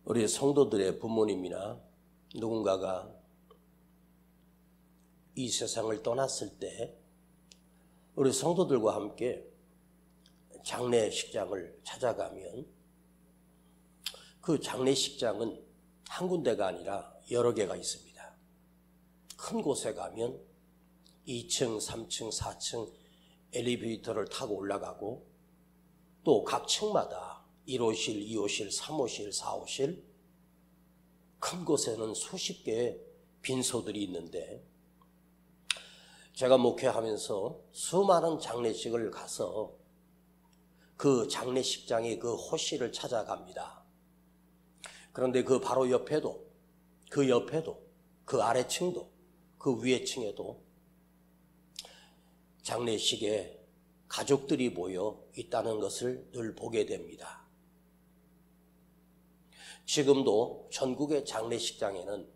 우리 성도들의 부모님이나 누군가가 이 세상을 떠났을 때 우리 성도들과 함께 장례식장을 찾아가면 그 장례식장은 한 군데가 아니라 여러 개가 있습니다. 큰 곳에 가면 2층, 3층, 4층 엘리베이터를 타고 올라가고 또 각 층마다 1호실, 2호실, 3호실, 4호실 큰 곳에는 수십 개의 빈소들이 있는데 제가 목회하면서 수많은 장례식을 가서 그 장례식장의 그 호실을 찾아갑니다. 그런데 그 바로 옆에도 그 아래층도 그 위에 층에도 장례식에 가족들이 모여 있다는 것을 늘 보게 됩니다. 지금도 전국의 장례식장에는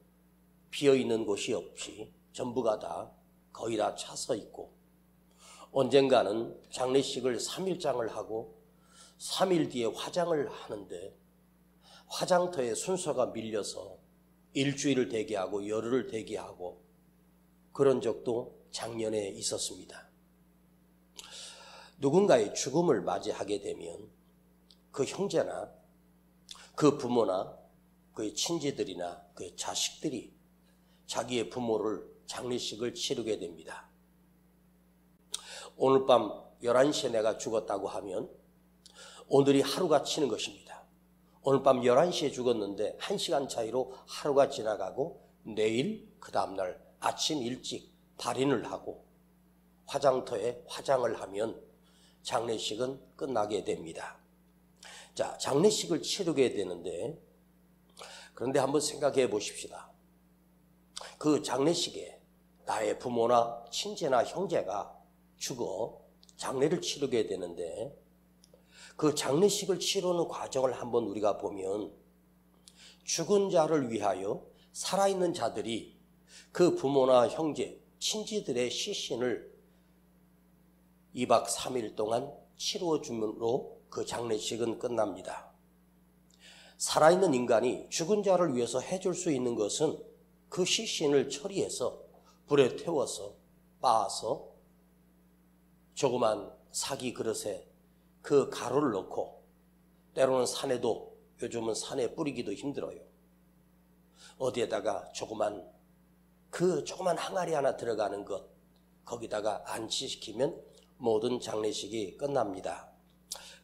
비어있는 곳이 없이 전부가 다 거의 다 차서 있고 언젠가는 장례식을 3일장을 하고 3일 뒤에 화장을 하는데 화장터에 순서가 밀려서 일주일을 대기하고 열흘을 대기하고 그런 적도 작년에 있었습니다. 누군가의 죽음을 맞이하게 되면 그 형제나 그 부모나 그의 친지들이나 그의 자식들이 자기의 부모를 장례식을 치르게 됩니다. 오늘 밤 11시에 내가 죽었다고 하면 오늘이 하루가 치는 것입니다. 오늘 밤 11시에 죽었는데 1시간 차이로 하루가 지나가고 내일 그 다음날 아침 일찍 발인을 하고 화장터에 화장을 하면 장례식은 끝나게 됩니다. 자, 장례식을 치르게 되는데 그런데 한번 생각해 보십시다. 그 장례식에 나의 부모나 친지나 형제가 죽어 장례를 치르게 되는데 그 장례식을 치르는 과정을 한번 우리가 보면 죽은 자를 위하여 살아있는 자들이 그 부모나 형제, 친지들의 시신을 2박 3일 동안 치루어줌으로 그 장례식은 끝납니다. 살아있는 인간이 죽은 자를 위해서 해줄 수 있는 것은 그 시신을 처리해서 불에 태워서 빻아서 조그만 사기 그릇에 그 가루를 넣고 때로는 산에도 요즘은 산에 뿌리기도 힘들어요. 어디에다가 조그만 항아리 하나 들어가는 것 거기다가 안치시키면 모든 장례식이 끝납니다.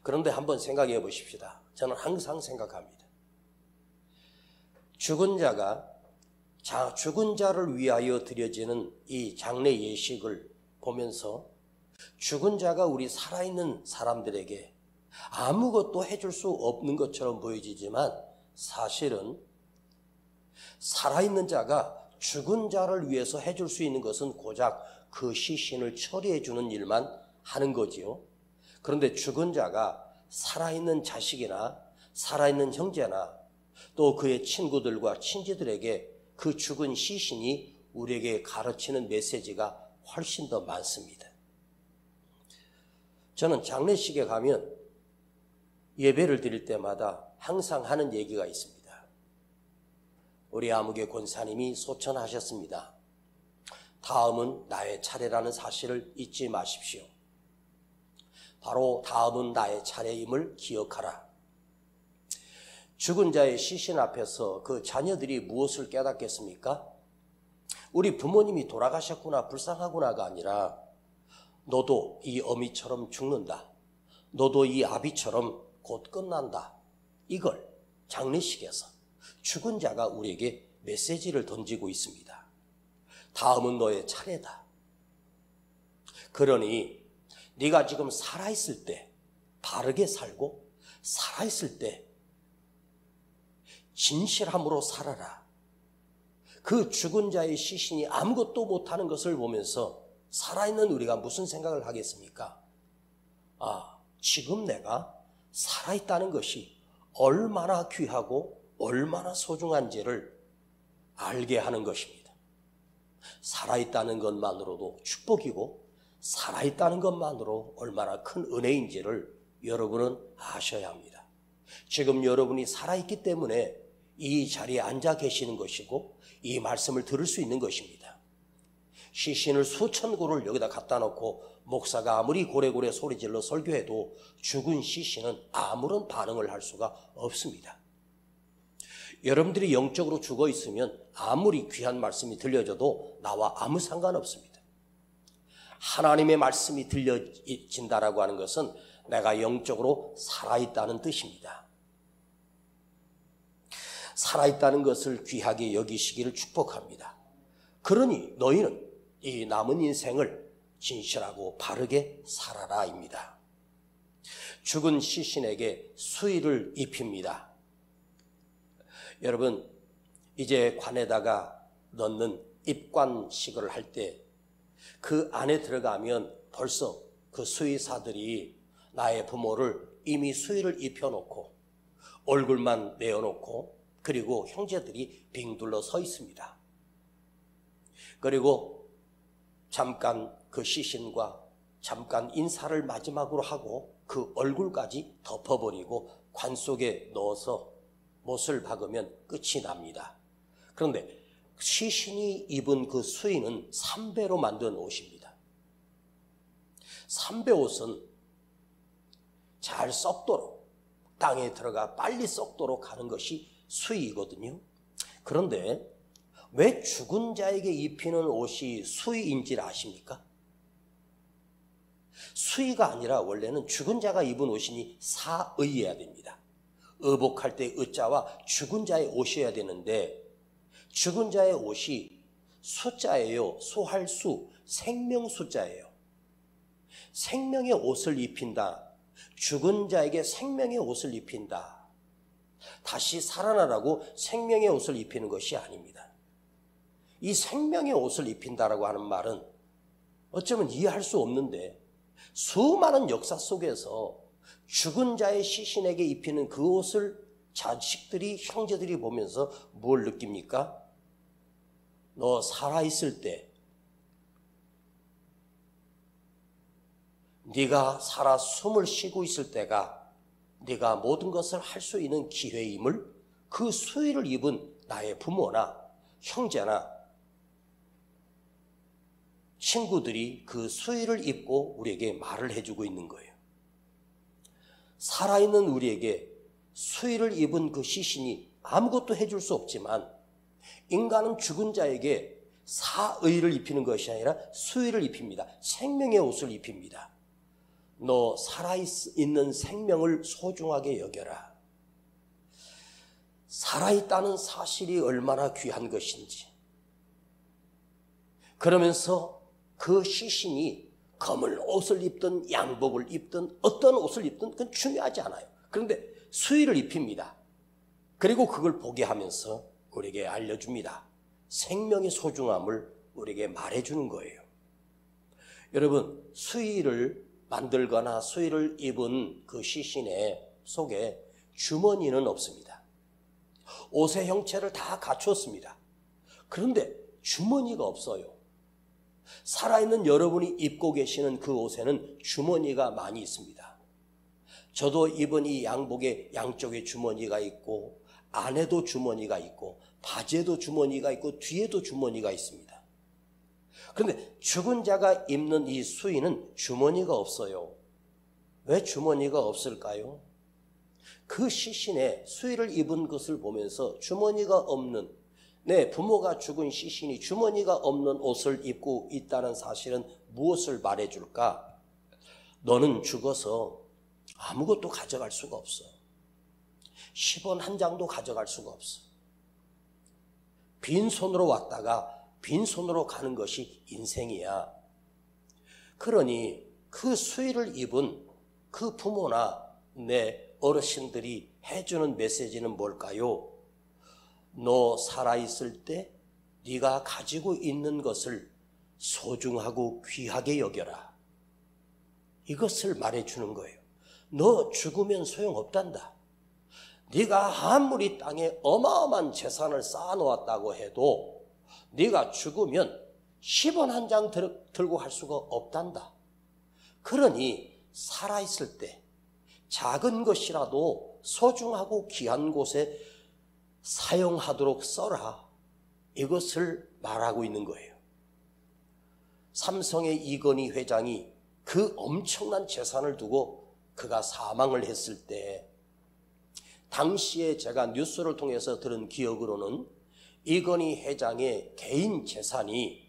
그런데 한번 생각해 보십시다. 저는 항상 생각합니다. 죽은 자를 위하여 드려지는 이 장례 예식을 보면서 죽은 자가 우리 살아있는 사람들에게 아무것도 해줄 수 없는 것처럼 보여지지만 사실은 살아있는 자가 죽은 자를 위해서 해줄 수 있는 것은 고작 그 시신을 처리해 주는 일만 하는 거지요. 그런데 죽은 자가 살아있는 자식이나 살아있는 형제나 또 그의 친구들과 친지들에게 그 죽은 시신이 우리에게 가르치는 메시지가 훨씬 더 많습니다. 저는 장례식에 가면 예배를 드릴 때마다 항상 하는 얘기가 있습니다. 우리 아무개 권사님이 소천하셨습니다. 다음은 나의 차례라는 사실을 잊지 마십시오. 바로 다음은 나의 차례임을 기억하라. 죽은 자의 시신 앞에서 그 자녀들이 무엇을 깨닫겠습니까? 우리 부모님이 돌아가셨구나, 불쌍하구나가 아니라 너도 이 어미처럼 죽는다. 너도 이 아비처럼 곧 끝난다. 이걸 장례식에서 죽은 자가 우리에게 메시지를 던지고 있습니다. 다음은 너의 차례다. 그러니 네가 지금 살아있을 때 바르게 살고 살아있을 때 진실함으로 살아라. 그 죽은 자의 시신이 아무것도 못하는 것을 보면서 살아있는 우리가 무슨 생각을 하겠습니까? 지금 내가 살아있다는 것이 얼마나 귀하고 얼마나 소중한지를 알게 하는 것입니다. 살아있다는 것만으로도 축복이고 살아있다는 것만으로 얼마나 큰 은혜인지를 여러분은 아셔야 합니다. 지금 여러분이 살아있기 때문에 이 자리에 앉아 계시는 것이고 이 말씀을 들을 수 있는 것입니다. 시신을 수천 구를 여기다 갖다 놓고 목사가 아무리 고래고래 소리질러 설교해도 죽은 시신은 아무런 반응을 할 수가 없습니다. 여러분들이 영적으로 죽어 있으면 아무리 귀한 말씀이 들려져도 나와 아무 상관없습니다. 하나님의 말씀이 들려진다라고 하는 것은 내가 영적으로 살아있다는 뜻입니다. 살아있다는 것을 귀하게 여기시기를 축복합니다. 그러니 너희는 이 남은 인생을 진실하고 바르게 살아라입니다. 죽은 시신에게 수의를 입힙니다. 여러분, 이제 관에다가 넣는 입관식을 할 때 그 안에 들어가면 벌써 그 수의사들이 나의 부모를 이미 수의를 입혀놓고 얼굴만 내어놓고 그리고 형제들이 빙둘러 서 있습니다. 그리고 잠깐 그 시신과 잠깐 인사를 마지막으로 하고 그 얼굴까지 덮어버리고 관 속에 넣어서 못을 박으면 끝이 납니다. 그런데 시신이 입은 그 수의는 삼배로 만든 옷입니다. 삼배 옷은 잘 썩도록 땅에 들어가 빨리 썩도록 하는 것이 수의이거든요. 그런데 왜 죽은 자에게 입히는 옷이 수의인지를 아십니까? 수의가 아니라 원래는 죽은 자가 입은 옷이니 사의여야 됩니다. 의복할 때 의자와 죽은 자의 옷이어야 되는데 죽은 자의 옷이 숫자예요. 소할 수, 생명 숫자예요. 생명의 옷을 입힌다. 죽은 자에게 생명의 옷을 입힌다. 다시 살아나라고 생명의 옷을 입히는 것이 아닙니다. 이 생명의 옷을 입힌다라고 하는 말은 어쩌면 이해할 수 없는데 수많은 역사 속에서 죽은 자의 시신에게 입히는 그 옷을 자식들이, 형제들이 보면서 뭘 느낍니까? 너 살아있을 때, 네가 살아 숨을 쉬고 있을 때가 네가 모든 것을 할 수 있는 기회임을 그 수의를 입은 나의 부모나 형제나 친구들이 그 수의를 입고 우리에게 말을 해주고 있는 거예요. 살아있는 우리에게 수의를 입은 그 시신이 아무것도 해줄 수 없지만 인간은 죽은 자에게 사의를 입히는 것이 아니라 수의를 입힙니다. 생명의 옷을 입힙니다. 너 살아있는 생명을 소중하게 여겨라. 살아있다는 사실이 얼마나 귀한 것인지. 그러면서 그 시신이 검은 옷을 입든 양복을 입든 어떤 옷을 입든 그건 중요하지 않아요. 그런데 수의를 입힙니다. 그리고 그걸 보게 하면서 우리에게 알려줍니다. 생명의 소중함을 우리에게 말해주는 거예요. 여러분, 수의를 만들거나 수의를 입은 그 시신의 속에 주머니는 없습니다. 옷의 형체를 다 갖추었습니다. 그런데 주머니가 없어요. 살아있는 여러분이 입고 계시는 그 옷에는 주머니가 많이 있습니다. 저도 입은 이 양복에 양쪽에 주머니가 있고 안에도 주머니가 있고 바지에도 주머니가 있고 뒤에도 주머니가 있습니다. 그런데 죽은 자가 입는 이 수의는 주머니가 없어요. 왜 주머니가 없을까요? 그 시신에 수의를 입은 것을 보면서 주머니가 없는, 내 부모가 죽은 시신이 주머니가 없는 옷을 입고 있다는 사실은 무엇을 말해줄까? 너는 죽어서 아무것도 가져갈 수가 없어. 10원 한 장도 가져갈 수가 없어. 빈손으로 왔다가 빈손으로 가는 것이 인생이야. 그러니 그 수의를 입은 그 부모나 내 어르신들이 해주는 메시지는 뭘까요? 너 살아있을 때 네가 가지고 있는 것을 소중하고 귀하게 여겨라. 이것을 말해주는 거예요. 너 죽으면 소용없단다. 네가 아무리 땅에 어마어마한 재산을 쌓아놓았다고 해도 네가 죽으면 10원 한 장 들고 갈 수가 없단다. 그러니 살아있을 때 작은 것이라도 소중하고 귀한 곳에 사용하도록 써라. 이것을 말하고 있는 거예요. 삼성의 이건희 회장이 그 엄청난 재산을 두고 그가 사망을 했을 때 당시에 제가 뉴스를 통해서 들은 기억으로는 이건희 회장의 개인 재산이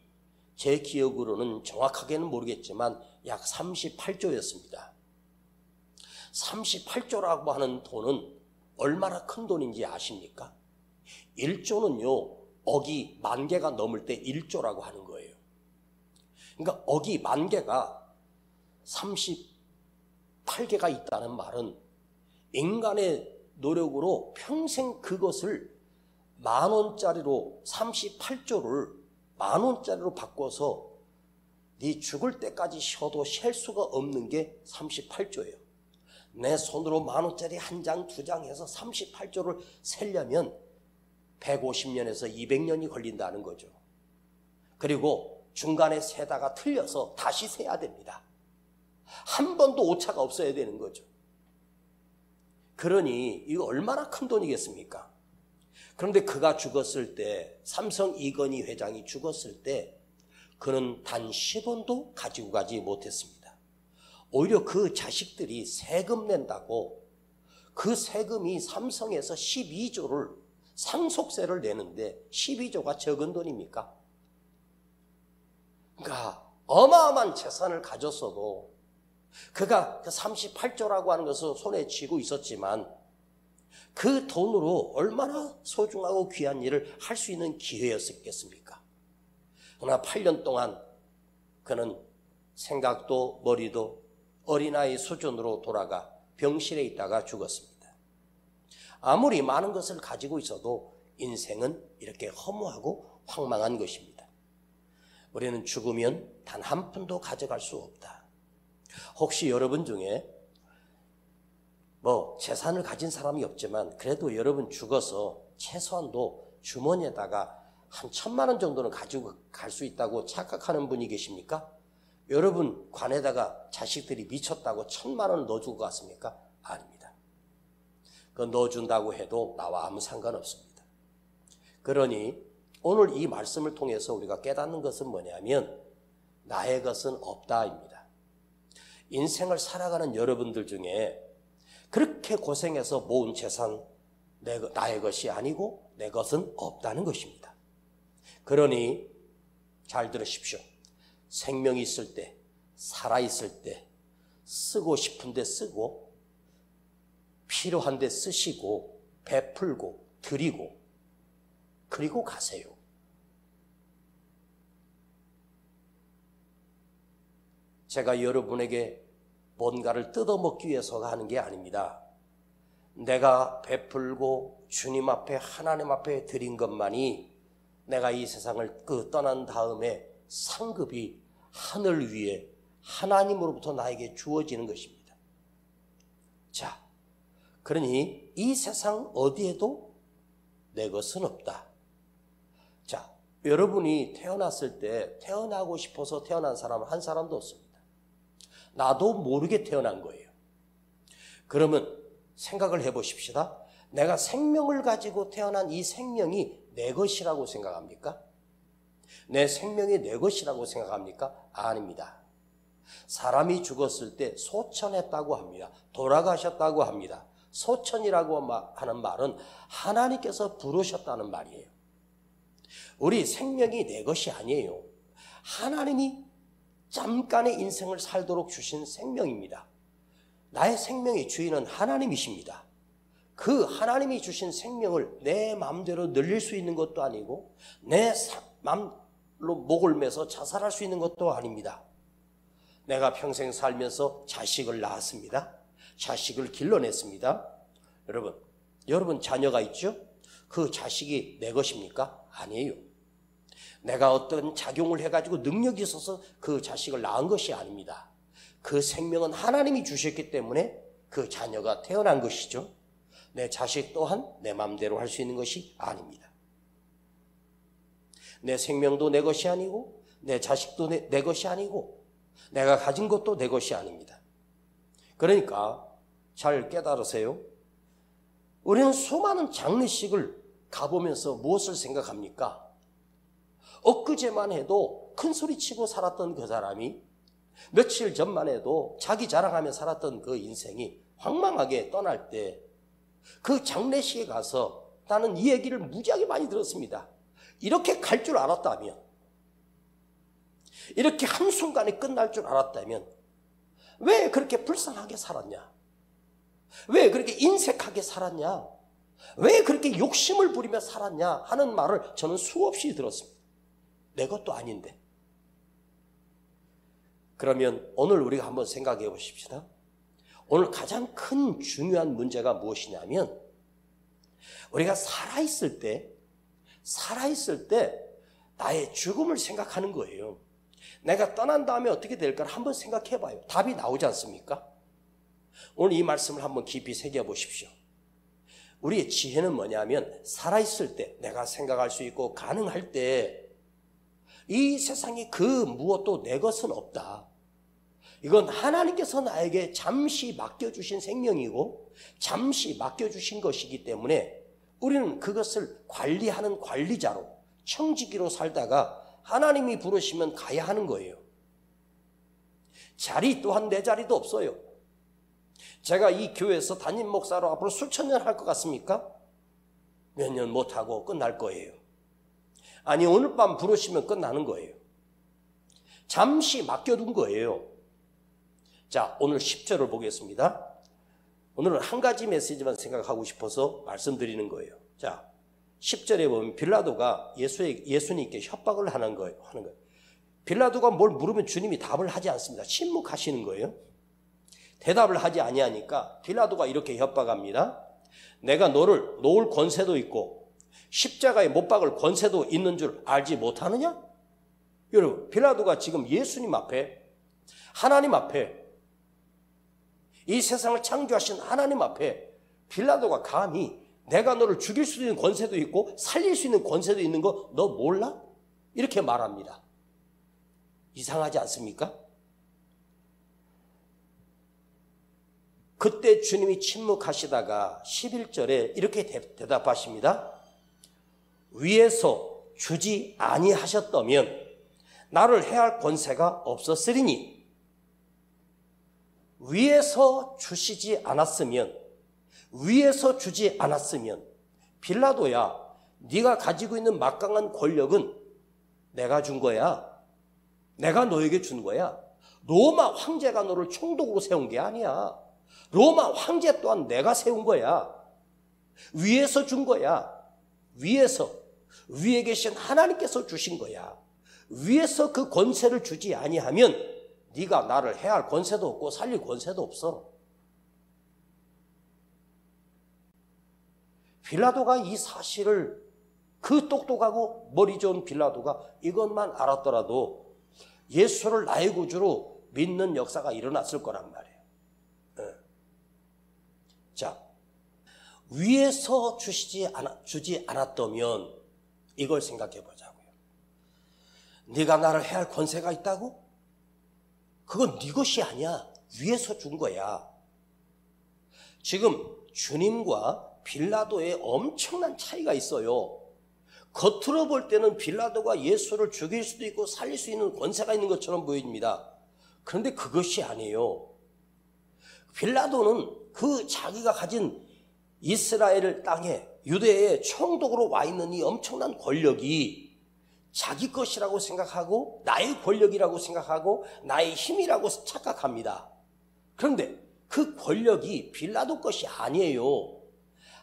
제 기억으로는 정확하게는 모르겠지만 약 38조였습니다. 38조라고 하는 돈은 얼마나 큰 돈인지 아십니까? 1조는요, 억이 10,000개가 넘을 때 1조라고 하는 거예요. 그러니까 억이 10,000개가 38개가 있다는 말은 인간의 노력으로 평생 그것을 10,000원짜리로 38조를 10,000원짜리로 바꿔서 네 죽을 때까지 쉬어도 셀 수가 없는 게 38조예요. 내 손으로 10,000원짜리 한 장, 두 장 해서 38조를 세려면 150년에서 200년이 걸린다는 거죠. 그리고 중간에 세다가 틀려서 다시 세야 됩니다. 한 번도 오차가 없어야 되는 거죠. 그러니 이거 얼마나 큰 돈이겠습니까? 그런데 그가 죽었을 때, 삼성 이건희 회장이 죽었을 때 그는 단 10원도 가지고 가지 못했습니다. 오히려 그 자식들이 세금 낸다고 그 세금이 삼성에서 12조를 상속세를 내는데 12조가 적은 돈입니까? 그러니까 어마어마한 재산을 가졌어도 그가 그 38조라고 하는 것을 손에 쥐고 있었지만 그 돈으로 얼마나 소중하고 귀한 일을 할 수 있는 기회였겠습니까? 그러나 8년 동안 그는 생각도 머리도 어린아이 수준으로 돌아가 병실에 있다가 죽었습니다. 아무리 많은 것을 가지고 있어도 인생은 이렇게 허무하고 황망한 것입니다. 우리는 죽으면 단 한 푼도 가져갈 수 없다. 혹시 여러분 중에 재산을 가진 사람이 없지만 그래도 여러분 죽어서 최소한도 주머니에다가 한 1,000만 원 정도는 가지고 갈 수 있다고 착각하는 분이 계십니까? 여러분 관에다가 자식들이 미쳤다고 1,000만 원을 넣어주고 갔습니까? 아닙니다. 그거 넣어준다고 해도 나와 아무 상관없습니다. 그러니 오늘 이 말씀을 통해서 우리가 깨닫는 것은 뭐냐면 나의 것은 없다입니다. 인생을 살아가는 여러분들 중에 그렇게 고생해서 모은 재산 나의 것이 아니고 내 것은 없다는 것입니다. 그러니 잘 들으십시오. 생명이 있을 때, 살아있을 때 쓰고 싶은데 쓰고 필요한데 쓰시고 베풀고 드리고 그리고 가세요. 제가 여러분에게 뭔가를 뜯어먹기 위해서가 하는 게 아닙니다. 내가 베풀고 주님 앞에 하나님 앞에 드린 것만이 내가 이 세상을 떠난 다음에 상급이 하늘 위에 하나님으로부터 나에게 주어지는 것입니다. 자, 그러니 이 세상 어디에도 내 것은 없다. 자, 여러분이 태어났을 때 태어나고 싶어서 태어난 사람은 한 사람도 없습니다. 나도 모르게 태어난 거예요. 그러면 생각을 해보십시다. 내가 생명을 가지고 태어난 이 생명이 내 것이라고 생각합니까? 내 생명이 내 것이라고 생각합니까? 아닙니다. 사람이 죽었을 때 소천했다고 합니다. 돌아가셨다고 합니다. 소천이라고 하는 말은 하나님께서 부르셨다는 말이에요. 우리 생명이 내 것이 아니에요. 하나님이 잠깐의 인생을 살도록 주신 생명입니다. 나의 생명의 주인은 하나님이십니다. 그 하나님이 주신 생명을 내 마음대로 늘릴 수 있는 것도 아니고 내 마음로 목을 매서 자살할 수 있는 것도 아닙니다. 내가 평생 살면서 자식을 낳았습니다. 자식을 길러냈습니다. 여러분 자녀가 있죠? 그 자식이 내 것입니까? 아니에요. 내가 어떤 작용을 해가지고 능력이 있어서 그 자식을 낳은 것이 아닙니다. 그 생명은 하나님이 주셨기 때문에 그 자녀가 태어난 것이죠. 내 자식 또한 내 마음대로 할 수 있는 것이 아닙니다. 내 생명도 내 것이 아니고 내 자식도 내 것이 아니고 내가 가진 것도 내 것이 아닙니다. 그러니까 잘 깨달으세요. 우리는 수많은 장례식을 가보면서 무엇을 생각합니까? 엊그제만 해도 큰 소리치고 살았던 그 사람이 며칠 전만 해도 자기 자랑하며 살았던 그 인생이 황망하게 떠날 때 그 장례식에 가서 나는 이 얘기를 무지하게 많이 들었습니다. 이렇게 갈 줄 알았다면, 이렇게 한순간에 끝날 줄 알았다면 왜 그렇게 불쌍하게 살았냐? 왜 그렇게 인색하게 살았냐? 왜 그렇게 욕심을 부리며 살았냐? 하는 말을 저는 수없이 들었습니다. 내 것도 아닌데. 그러면 오늘 우리가 한번 생각해 보십시다. 오늘 가장 큰 중요한 문제가 무엇이냐면 우리가 살아있을 때 나의 죽음을 생각하는 거예요. 내가 떠난 다음에 어떻게 될까를 한번 생각해 봐요. 답이 나오지 않습니까? 오늘 이 말씀을 한번 깊이 새겨보십시오. 우리의 지혜는 뭐냐면 살아있을 때 내가 생각할 수 있고 가능할 때 이 세상에 그 무엇도 내 것은 없다. 이건 하나님께서 나에게 잠시 맡겨주신 생명이고 잠시 맡겨주신 것이기 때문에 우리는 그것을 관리하는 관리자로 청지기로 살다가 하나님이 부르시면 가야 하는 거예요. 자리 또한 내 자리도 없어요. 제가 이 교회에서 담임 목사로 앞으로 수천 년 할 것 같습니까? 몇 년 못하고 끝날 거예요. 아니, 오늘 밤 부르시면 끝나는 거예요. 잠시 맡겨둔 거예요. 자, 오늘 10절을 보겠습니다. 오늘은 한 가지 메시지만 생각하고 싶어서 말씀드리는 거예요. 자, 10절에 보면 빌라도가 예수님께 협박을 하는 거예요. 빌라도가 뭘 물으면 주님이 답을 하지 않습니다. 침묵하시는 거예요. 대답을 하지 아니하니까 빌라도가 이렇게 협박합니다. 내가 너를 놓을 권세도 있고 십자가에 못 박을 권세도 있는 줄 알지 못하느냐? 여러분, 빌라도가 지금 예수님 앞에, 하나님 앞에, 이 세상을 창조하신 하나님 앞에 빌라도가 감히 내가 너를 죽일 수 있는 권세도 있고 살릴 수 있는 권세도 있는 거 너 몰라? 이렇게 말합니다. 이상하지 않습니까? 그때 주님이 침묵하시다가 11절에 이렇게 대답하십니다. 위에서 주지 아니하셨다면 나를 해할 권세가 없었으리니 위에서 주시지 않았으면, 위에서 주지 않았으면 빌라도야, 네가 가지고 있는 막강한 권력은 내가 준 거야. 내가 너에게 준 거야. 로마 황제가 너를 총독으로 세운 게 아니야. 로마 황제 또한 내가 세운 거야. 위에서 준 거야. 위에 계신 하나님께서 주신 거야. 위에서 그 권세를 주지 아니하면 네가 나를 해할 권세도 없고 살릴 권세도 없어. 빌라도가 이 사실을, 그 똑똑하고 머리 좋은 빌라도가 이것만 알았더라도 예수를 나의 구주로 믿는 역사가 일어났을 거란 말이에요. 자, 위에서 주지 않았다면 이걸 생각해 보자고요. 네가 나를 해할 권세가 있다고? 그건 네 것이 아니야. 위에서 준 거야. 지금 주님과 빌라도의 엄청난 차이가 있어요. 겉으로 볼 때는 빌라도가 예수를 죽일 수도 있고 살릴 수 있는 권세가 있는 것처럼 보입니다. 그런데 그것이 아니에요. 빌라도는 그 자기가 가진 이스라엘 땅에, 유대의 총독으로 와 있는 이 엄청난 권력이 자기 것이라고 생각하고 나의 권력이라고 생각하고 나의 힘이라고 착각합니다. 그런데 그 권력이 빌라도 것이 아니에요.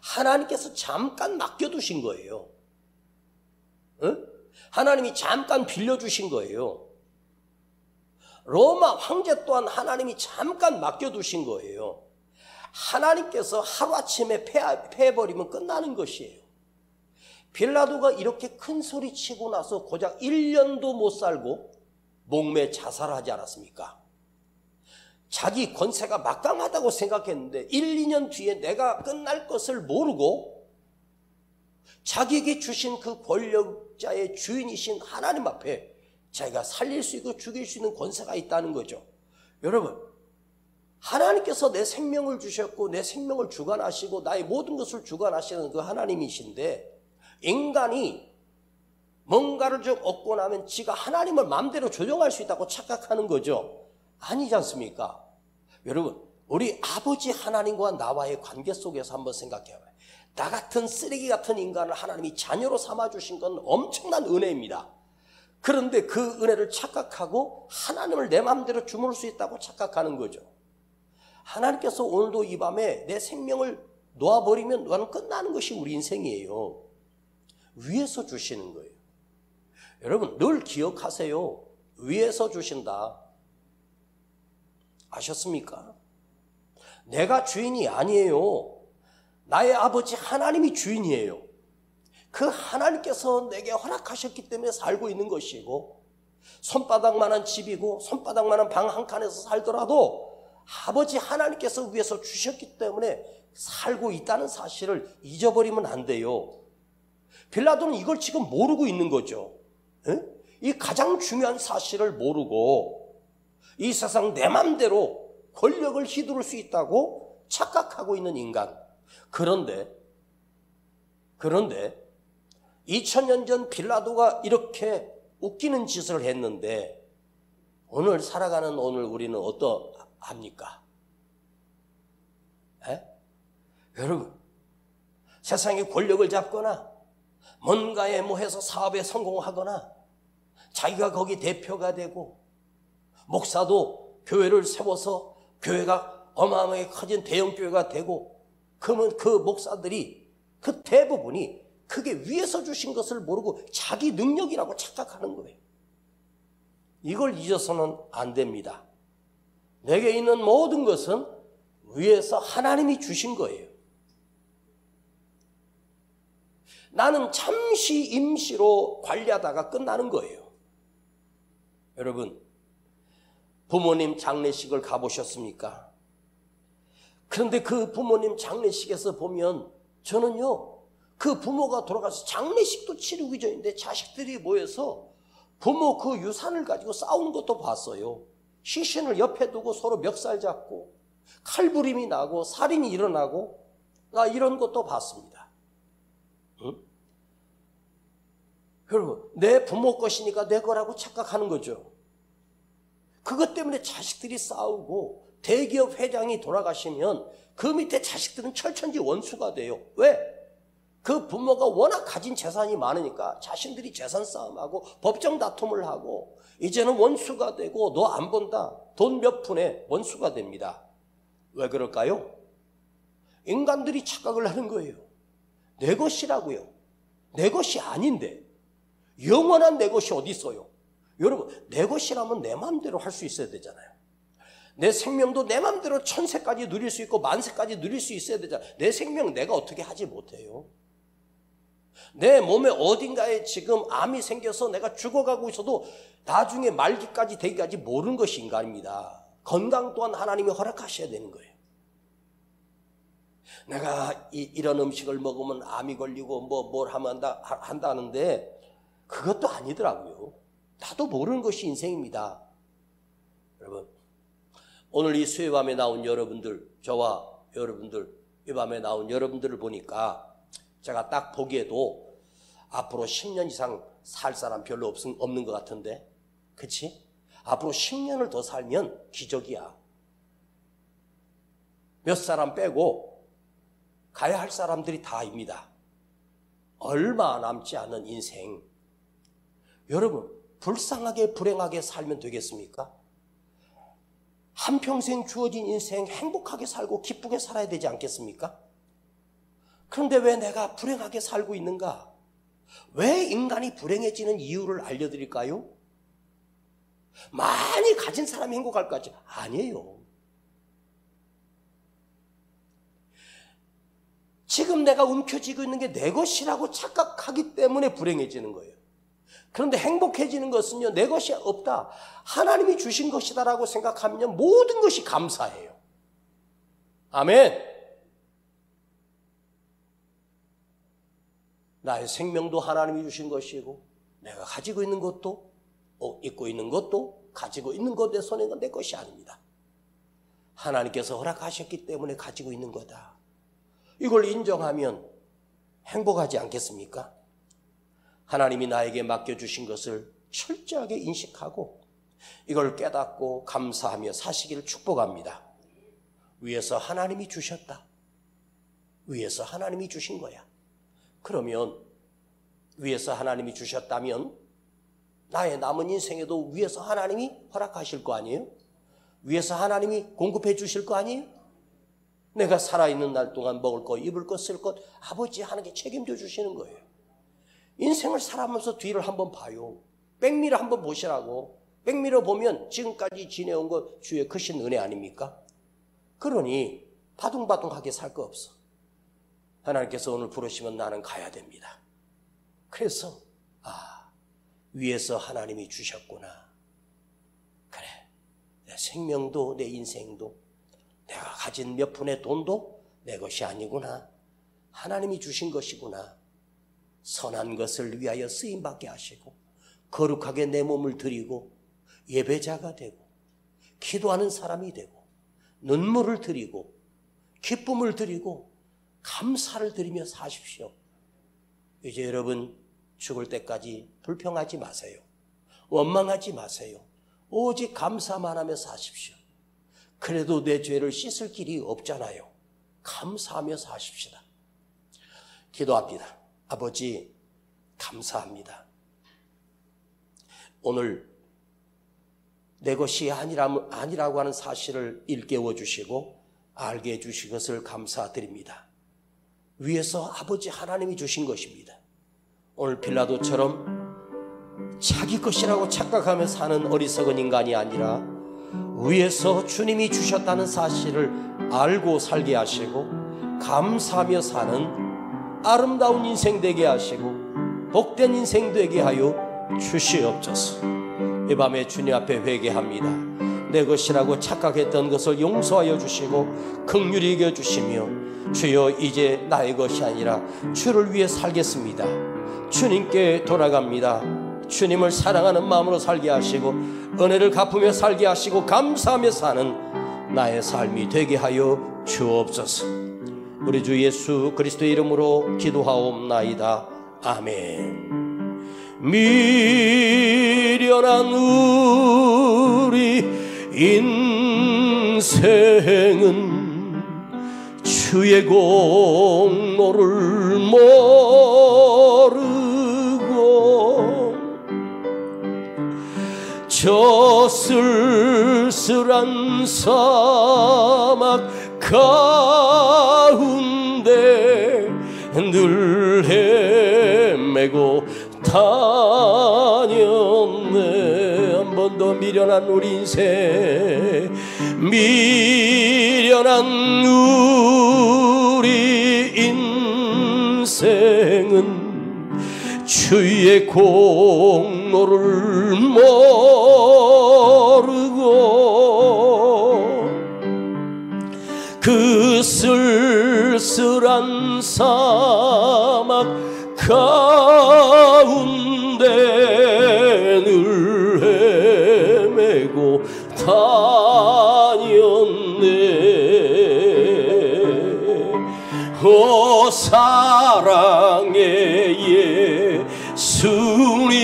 하나님께서 잠깐 맡겨두신 거예요. 하나님이 잠깐 빌려주신 거예요. 로마 황제 또한 하나님이 잠깐 맡겨두신 거예요. 하나님께서 하루아침에 패해버리면 끝나는 것이에요. 빌라도가 이렇게 큰 소리 치고 나서 고작 1년도 못 살고 목매 자살하지 않았습니까? 자기 권세가 막강하다고 생각했는데 1, 2년 뒤에 내가 끝날 것을 모르고 자기에게 주신 그 권력자의 주인이신 하나님 앞에 자기가 살릴 수 있고 죽일 수 있는 권세가 있다는 거죠. 여러분, 하나님께서 내 생명을 주셨고 내 생명을 주관하시고 나의 모든 것을 주관하시는 그 하나님이신데 인간이 뭔가를 좀 얻고 나면 지가 하나님을 마음대로 조정할 수 있다고 착각하는 거죠. 아니지 않습니까? 여러분, 우리 아버지 하나님과 나와의 관계 속에서 한번 생각해봐요. 나 같은 쓰레기 같은 인간을 하나님이 자녀로 삼아주신 건 엄청난 은혜입니다. 그런데 그 은혜를 착각하고 하나님을 내 마음대로 주무를 수 있다고 착각하는 거죠. 하나님께서 오늘도 이 밤에 내 생명을 놓아버리면 너는 끝나는 것이 우리 인생이에요. 위에서 주시는 거예요. 여러분, 늘 기억하세요. 위에서 주신다. 아셨습니까? 내가 주인이 아니에요. 나의 아버지 하나님이 주인이에요. 그 하나님께서 내게 허락하셨기 때문에 살고 있는 것이고, 손바닥만한 집이고 손바닥만한 방 한 칸에서 살더라도 아버지 하나님께서 위에서 주셨기 때문에 살고 있다는 사실을 잊어버리면 안 돼요. 빌라도는 이걸 지금 모르고 있는 거죠. 이 가장 중요한 사실을 모르고 이 세상 내 맘대로 권력을 휘두를 수 있다고 착각하고 있는 인간. 그런데 2000년 전 빌라도가 이렇게 웃기는 짓을 했는데 오늘 살아가는 오늘 우리는 어떠합니까? 여러분, 세상의 권력을 잡거나 뭔가에 해서 사업에 성공하거나 자기가 거기 대표가 되고 목사도 교회를 세워서 교회가 어마어마하게 커진 대형 교회가 되고 그러면 그 목사들이 그 대부분이 그게 위에서 주신 것을 모르고 자기 능력이라고 착각하는 거예요. 이걸 잊어서는 안 됩니다. 내게 있는 모든 것은 위에서 하나님이 주신 거예요. 나는 잠시 임시로 관리하다가 끝나는 거예요. 여러분, 부모님 장례식을 가보셨습니까? 그런데 그 부모님 장례식에서 보면 저는요, 그 부모가 돌아가서 장례식도 치르기 전인데 자식들이 모여서 부모 그 유산을 가지고 싸우는 것도 봤어요. 시신을 옆에 두고 서로 멱살 잡고 칼부림이 나고 살인이 일어나고 나 이런 것도 봤습니다. 응? 여러분, 내 부모 것이니까 내 거라고 착각하는 거죠. 그것 때문에 자식들이 싸우고 대기업 회장이 돌아가시면 그 밑에 자식들은 철천지 원수가 돼요. 왜? 그 부모가 워낙 가진 재산이 많으니까 자신들이 재산 싸움하고 법정 다툼을 하고 이제는 원수가 되고 너 안 본다. 돈 몇 푼에 원수가 됩니다. 왜 그럴까요? 인간들이 착각을 하는 거예요. 내 것이라고요. 내 것이 아닌데 영원한 내 것이 어디 있어요? 여러분, 내 것이라면 내 마음대로 할 수 있어야 되잖아요. 내 생명도 내 마음대로 1000세까지 누릴 수 있고 10,000세까지 누릴 수 있어야 되잖아요. 내 생명 내가 어떻게 하지 못해요. 내 몸에 어딘가에 지금 암이 생겨서 내가 죽어가고 있어도 나중에 말기까지 되기까지 모르는 것이 인간입니다. 건강 또한 하나님이 허락하셔야 되는 거예요. 내가 이런 음식을 먹으면 암이 걸리고 뭘 하면 한다는데 그것도 아니더라고요. 나도 모르는 것이 인생입니다. 여러분, 오늘 이 수요밤에 나온 여러분들, 저와 여러분들, 이 밤에 나온 여러분들을 보니까 제가 딱 보기에도 앞으로 10년 이상 살 사람 별로 없는 것 같은데, 그치? 앞으로 10년을 더 살면 기적이야. 몇 사람 빼고 가야 할 사람들이 다입니다. 얼마 남지 않은 인생. 여러분, 불쌍하게 불행하게 살면 되겠습니까? 한평생 주어진 인생 행복하게 살고 기쁘게 살아야 되지 않겠습니까? 그런데 왜 내가 불행하게 살고 있는가? 왜 인간이 불행해지는 이유를 알려드릴까요? 많이 가진 사람이 행복할 것 같죠? 아니에요. 지금 내가 움켜쥐고 있는 게 내 것이라고 착각하기 때문에 불행해지는 거예요. 그런데 행복해지는 것은요, 내 것이 없다, 하나님이 주신 것이다라고 생각하면 모든 것이 감사해요. 아멘. 나의 생명도 하나님이 주신 것이고 내가 가지고 있는 것도 입고 있는 것도 가지고 있는 것 내 손에 내 것이 아닙니다. 하나님께서 허락하셨기 때문에 가지고 있는 거다. 이걸 인정하면 행복하지 않겠습니까? 하나님이 나에게 맡겨주신 것을 철저하게 인식하고 이걸 깨닫고 감사하며 사시기를 축복합니다. 위에서 하나님이 주셨다. 위에서 하나님이 주신 거야. 그러면 위에서 하나님이 주셨다면 나의 남은 인생에도 위에서 하나님이 허락하실 거 아니에요? 위에서 하나님이 공급해 주실 거 아니에요? 내가 살아있는 날 동안 먹을 것, 입을 것, 쓸 것 아버지 하나님께 책임져 주시는 거예요. 인생을 살아가면서 뒤를 한번 봐요. 백미러 한번 보시라고. 백미러 보면 지금까지 지내온 것 주의 크신 은혜 아닙니까? 그러니 바둥바둥하게 살 거 없어. 하나님께서 오늘 부르시면 나는 가야 됩니다. 그래서 위에서 하나님이 주셨구나. 그래, 내 생명도 내 인생도 내가 가진 몇 푼의 돈도 내 것이 아니구나. 하나님이 주신 것이구나. 선한 것을 위하여 쓰임받게 하시고 거룩하게 내 몸을 드리고 예배자가 되고 기도하는 사람이 되고 눈물을 드리고 기쁨을 드리고 감사를 드리며 사십시오. 이제 여러분 죽을 때까지 불평하지 마세요. 원망하지 마세요. 오직 감사만 하며 사십시오. 그래도 내 죄를 씻을 길이 없잖아요. 감사하며 사십시다. 기도합니다. 아버지 감사합니다. 오늘 내 것이 아니라고 하는 사실을 일깨워 주시고 알게 해주신 것을 감사드립니다. 위에서 아버지 하나님이 주신 것입니다. 오늘 빌라도처럼 자기 것이라고 착각하며 사는 어리석은 인간이 아니라 위에서 주님이 주셨다는 사실을 알고 살게 하시고 감사하며 사는 아름다운 인생 되게 하시고 복된 인생 되게 하여 주시옵소서. 이 밤에 주님 앞에 회개합니다. 내 것이라고 착각했던 것을 용서하여 주시고 긍휼히 여겨주시며 주여 이제 나의 것이 아니라 주를 위해 살겠습니다. 주님께 돌아갑니다. 주님을 사랑하는 마음으로 살게 하시고 은혜를 갚으며 살게 하시고 감사하며 사는 나의 삶이 되게 하여 주옵소서. 우리 주 예수 그리스도의 이름으로 기도하옵나이다. 아멘. 미련한 우리 인생은 주의 공로를 모르고 저 쓸쓸한 사막 가운데 늘 헤매고 다녔네. 한 번 더 미련한 우리 인생, 미련한 우리 인생은 주의 공로를 모르고 그 쓸쓸한 사막 가운데 늘 헤매고 다녔네. 오 사랑의 예수님,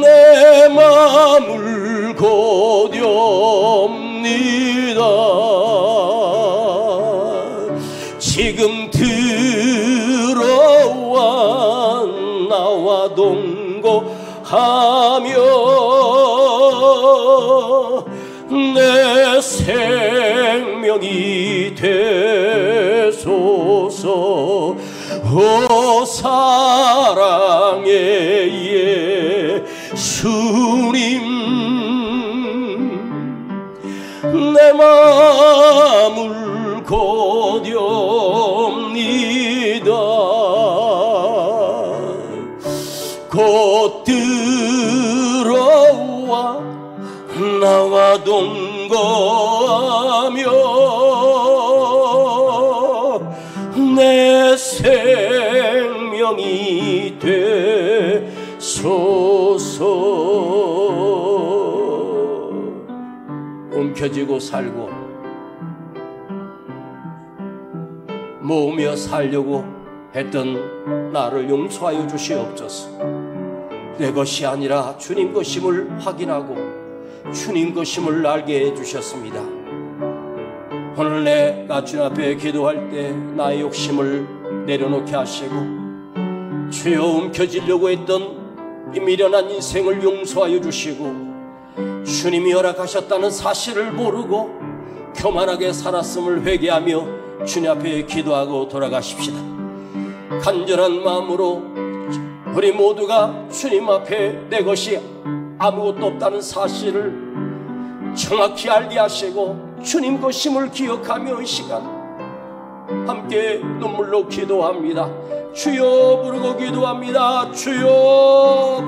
내 맘을 고뎨옵니다. 지금 들어와 나와 동거하며 내 생명이 되소서. 오 사랑의 예수님, 내 마음을 고뎨옵니다. 곧 들어와 나와 동거하며 내 생명이 되소서. 움켜쥐고 살고 모으며 살려고 했던 나를 용서하여 주시옵소서. 내 것이 아니라 주님 것임을 확인하고 주님 것임을 알게 해주셨습니다. 오늘 내가 주님 앞에 기도할 때 나의 욕심을 내려놓게 하시고 주여 움켜쥐려고 했던 이 미련한 인생을 용서하여 주시고 주님이 허락하셨다는 사실을 모르고 교만하게 살았음을 회개하며 주님 앞에 기도하고 돌아가십시다. 간절한 마음으로 우리 모두가 주님 앞에 내 것이 아무것도 없다는 사실을 정확히 알게 하시고 주님 것임을 기억하며 이 시간 함께 눈물로 기도합니다. 주여 부르고 기도합니다. 주여.